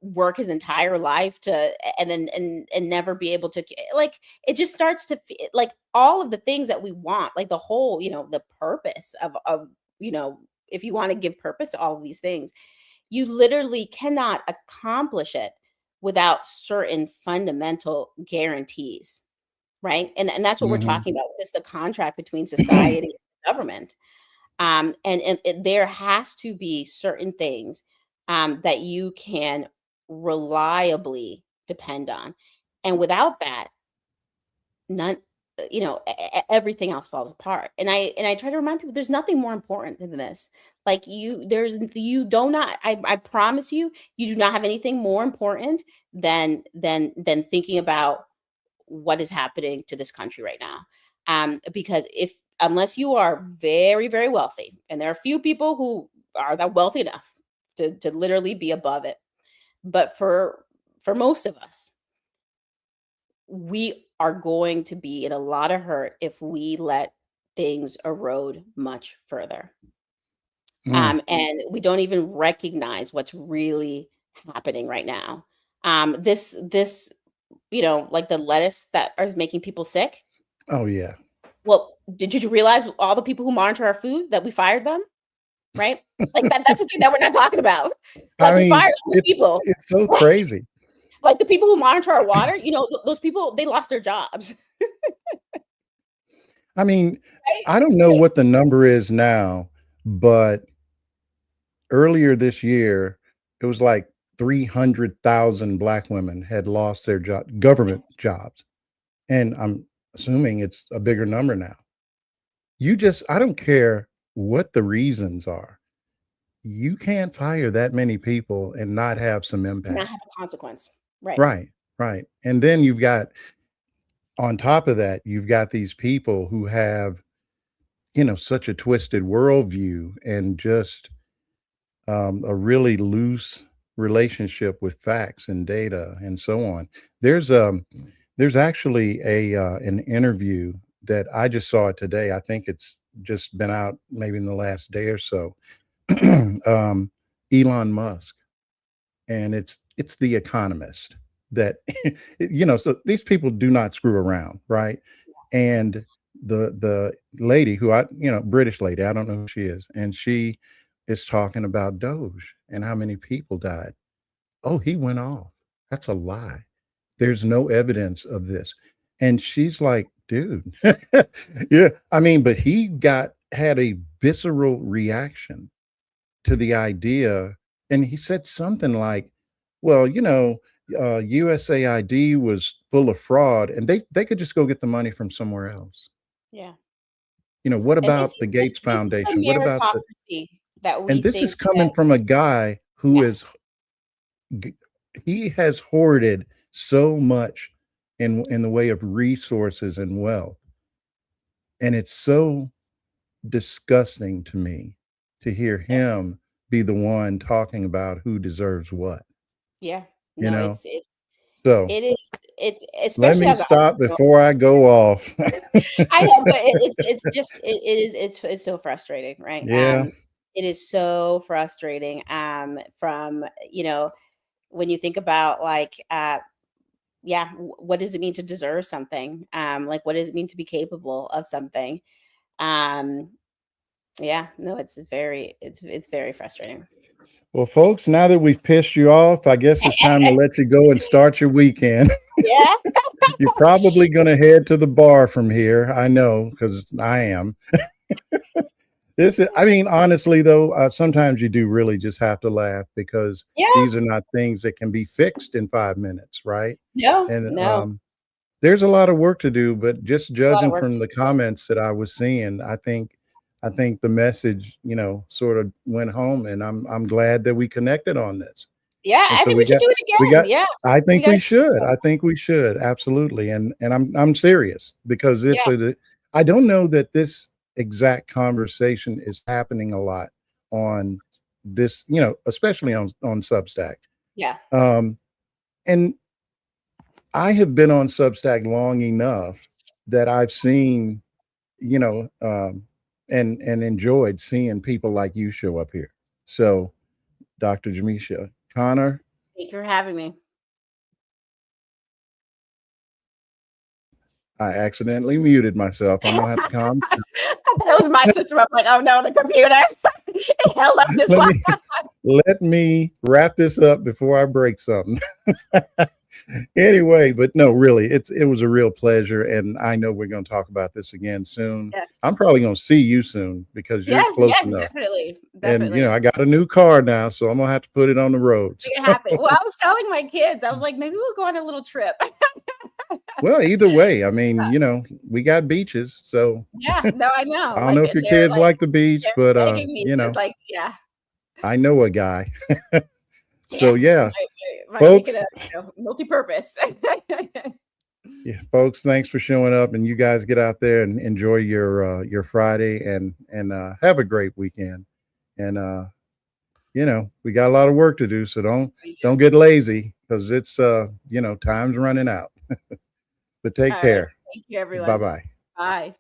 work his entire life to and then and never be able to like it just starts to like all of the things that we want, like the whole, the purpose of if you want to give purpose to all of these things, you literally cannot accomplish it without certain fundamental guarantees, right? And that's what we're Mhm. talking about. This the contract between society and government. And there has to be certain things that you can reliably depend on. And without that, none everything else falls apart. And I try to remind people there's nothing more important than this. Like you don't not I promise you, you do not have anything more important than thinking about what is happening to this country right now. Because if unless you are very, very wealthy, and there are few people who are that wealthy enough to literally be above it, but for most of us, we are going to be in a lot of hurt if we let things erode much further. Mm. And we don't even recognize what's really happening right now. This, like the lettuce that is making people sick. Oh, yeah. Well, did you realize all the people who monitor our food that we fired them, right? Like that's the thing that we're not talking about. I Like we mean, fired all those people. it's so crazy. Like the people who monitor our water, those people they lost their jobs. I mean, right? I don't know what the number is now, but earlier this year, it was like 300,000 black women had lost their government jobs. And I'm assuming it's a bigger number now. I don't care what the reasons are. You can't fire that many people and not have some Not impact. have a consequence. Right. Right, right. And then on top of that, you've got these people who have, such a twisted worldview and just a really loose relationship with facts and data and so on. There's um there's actually an interview that I just saw it today. I think it's just been out maybe in the last day or so. um, Elon Musk, and it's the Economist that so these people do not screw around, right? And the lady who British lady, I don't know who she is, and she is talking about Doge and how many people died. Oh, he went off. That's a lie. There's no evidence of this. And she's like, dude, yeah. I mean, but had a visceral reaction to the idea. And he said something like, well, USAID was full of fraud and they could just go get the money from somewhere else. Yeah. What And about the Gates this is the Foundation? What about meritocracy that we and this is think that, coming from a guy who yeah, g- he has hoarded so much in the way of resources and wealth. And it's so disgusting to me to hear yeah, him be the one talking about who deserves what, yeah. you No, know? So it is, it's let especially me as an stop entrepreneur. before I go off. I know, but it's just it's so frustrating, right? Yeah. It is so frustrating. From when you think about like yeah, what does it mean to deserve something? Like what does it mean to be capable of something? Um, yeah, no, it's very frustrating. Well, folks, now that we've pissed you off, I guess it's time to let you go and start your weekend. Yeah, You're probably going to head to the bar from here. I know because I am. I mean, honestly, though, sometimes you do really just have to laugh because yeah, these are not things that can be fixed in 5 minutes, right? no, And no, there's a lot of work to do, but just a lot of judging work from to the do. comments that I was seeing, I think the message, sort of went home, and I'm glad that we connected on this. Yeah, And I so think we should do it we again. got Yeah, I we think got we to keep should. going. I think we should, absolutely, and I'm serious because Yeah, I don't know that this exact conversation is happening a lot on this, especially on Substack. yeah, Um, and I have been on Substack long enough that I've seen, you know, um, and enjoyed seeing people like you show up here. So, Dr. Jamisha, Connor, thank you for having me. I accidentally muted myself. I'm gonna have to calm. I thought it was my system. I'm like, oh no, the computer. It held up this Let long. me let me wrap this up before I break something. Anyway, but no, really, it was a real pleasure, and I know we're going to talk about this again soon. Yes. I'm probably going to see you soon because you're Yes, close yes, enough. definitely. And Definitely. I got a new car now, so I'm gonna have to put it on the road. Make it happen. Well, I was telling my kids, I was like, maybe we'll go on a little trip. Well, either way, I mean, we got beaches, so Yeah, no, I know. I don't Like know if your they're kids like like the beach, they're but begging me to like, yeah, I know a guy. yeah. So yeah, Might make it folks, a multi-purpose. yeah, folks, thanks for showing up, and you guys get out there and enjoy your Friday and have a great weekend. And we got a lot of work to do, so We don't do. get lazy because it's time's running out. But take All right. care. Thank you, Bye everyone. bye. Bye.